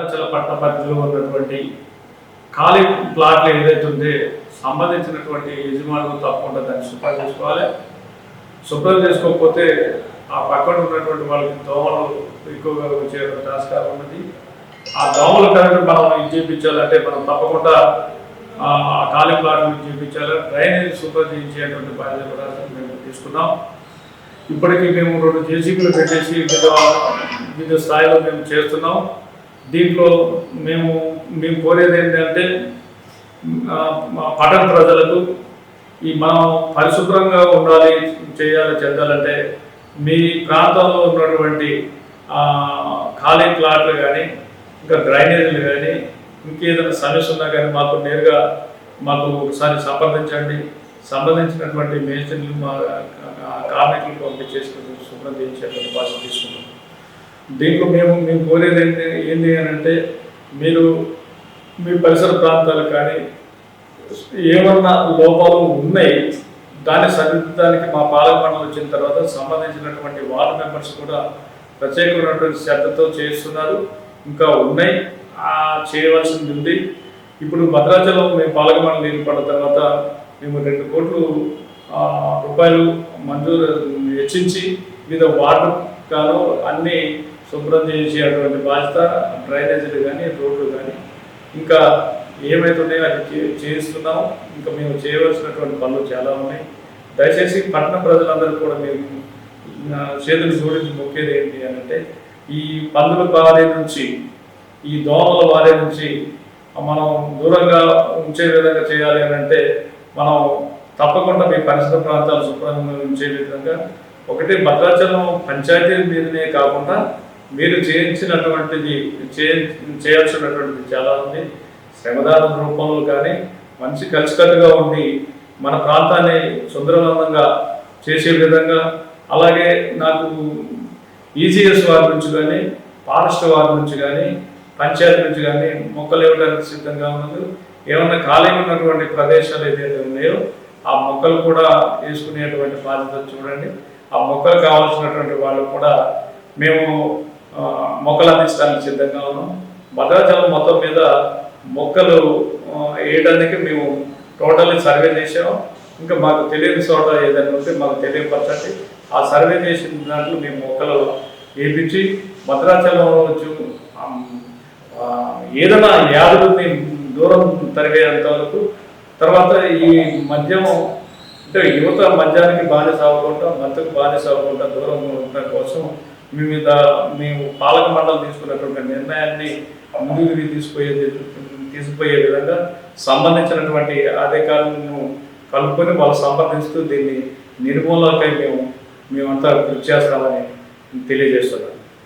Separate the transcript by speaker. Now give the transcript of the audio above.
Speaker 1: భద్రాచల పట్టణ పరిధిలో ఉన్నటువంటి ఖాళీ ప్లాట్లు ఏదైతే ఉంటే సంబంధించినటువంటి యజమానులు తప్పకుండా దాన్ని శుభ్రం చేసుకోవాలి. శుభ్రం చేసుకోకపోతే ఆ పక్కన ఉన్నటువంటి వాళ్ళకి దోమలు ఎక్కువగా వచ్చే ఆస్కారం ఉన్నది. ఆ దోమలు కనుక మనం ఇది చేయించాలంటే మనం తప్పకుండా ఆ ఖాళీ ప్లాట్లు చేయించాలి. డ్రైనేజ్ శుభ్రం చేయించేటువంటి బాధ్యత కూడా మేము తీసుకున్నాం. ఇప్పటికీ మేము 2 జేసీబీలు పెట్టేసి వివిధ స్థాయిలో మేము చేస్తున్నాం. దీంట్లో మేము కోరేది ఏంటంటే పట్టణ ప్రజలకు మనం పరిశుభ్రంగా ఉండాలి, చెందాలంటే మీ ప్రాంతంలో ఉన్నటువంటి ఖాళీ ప్లాట్లు కానీ ఇంకా డ్రైనేజీలు కానీ ఇంకేదైనా సమస్య ఉన్నా కానీ మాకు నేరుగా ఒకసారి సంప్రదించండి. సంబంధించినటువంటి మేస్త్రీలు మా కార్మికులు పంపించేసి శుభ్రం చేయించేటువంటి బాధ్యత తీసుకుంటాం. దీంట్లో మేము కోరేది ఏంటి అని అంటే మీరు మీ పరిసర ప్రాంతాలు కానీ ఏమన్నా లోపాలు ఉన్నాయి దాన్ని సరిదిద్దడానికి మా పాలక మండలి వచ్చిన తర్వాత సంబంధించినటువంటి వార్డు మెంబర్స్ కూడా ప్రత్యేకమైనటువంటి శ్రద్ధతో చేస్తున్నారు. ఇంకా ఉన్నాయి, చేయవలసింది ఉంది. ఇప్పుడు భద్రాచలం మేము పాలక మండలి ఏర్పడిన తర్వాత మేము 2 కోట్ల రూపాయలు మంజూరు హెచ్చించి వివిధ వార్డు గాను అన్నీ శుభ్రం చేసేటువంటి బాధ్యత డ్రైనేజీలు కానీ రోడ్లు కానీ ఇంకా ఏమైతున్నాయో అది చేస్తున్నాము. ఇంకా మేము చేయవలసినటువంటి పనులు చాలా ఉన్నాయి. దయచేసి పట్టణ ప్రజలందరూ కూడా మేము చేతులు జోడించి మొక్కేది ఏంటి అని అంటే ఈ పందుల బారి నుంచి ఈ దోమల బారి నుంచి మనం దూరంగా ఉంచే విధంగా చేయాలి అని అంటే మనం తప్పకుండా మీ పరిసర ప్రాంతాలు శుభ్రంగా ఉంచే విధంగా ఒకటి భద్రాచలం పంచాయతీ మీదనే కాకుండా మీరు చేయాల్సినటువంటిది చాలా ఉంది. శ్రమదానం రూపంలో కానీ మంచి కలిసికట్టుగా ఉండి మన ప్రాంతాన్ని సుందరవంతంగా చేసే విధంగా, అలాగే నాకు ఈజీఎస్ వారి నుంచి కానీ ఫారెస్ట్ వారి నుంచి కానీ పంచాయతీ నుంచి కానీ మొక్కలు ఇవ్వడానికి సిద్ధంగా ఉన్నది. ఏమన్నా ఖాళీగా ఉన్నటువంటి ప్రదేశాలు ఏదైతే ఉన్నాయో ఆ మొక్కలు కూడా వేసుకునేటువంటి బాధ్యత చూడండి. ఆ మొక్కలు కావాల్సినటువంటి వాళ్ళు కూడా మేము మొక్కలు అందించడానికి సిద్ధంగా ఉన్నాం. భద్రాచలం మొత్తం మీద మొక్కలు వేయడానికి మేము టోటల్లీ సర్వే చేసాము. ఇంకా మాకు తెలియని చోట ఏదైనా ఉంటే మాకు తెలియపరచండి. ఆ సర్వే చేసిన దాంట్లో మేము మొక్కలు వేయించి భద్రాచలంలో ఏదైనా వ్యాధులని దూరం తరిగేంత వరకు, తర్వాత ఈ మద్యం అంటే యువత మద్యానికి బానిస అవ్వకుండా మత్తుకు బానిస అవ్వకుండా దూరం ఉండడం కోసం మేము పాలక మండలి తీసుకున్నటువంటి నిర్ణయాన్ని ముందుకు తీసుకుపోయే విధంగా సంబంధించినటువంటి అధికారులను కలుపుకొని వాళ్ళు సంప్రదిస్తూ దీన్ని నిర్మూలనకై మేమంతా కృషి చేస్తామని తెలియజేస్తున్నాం.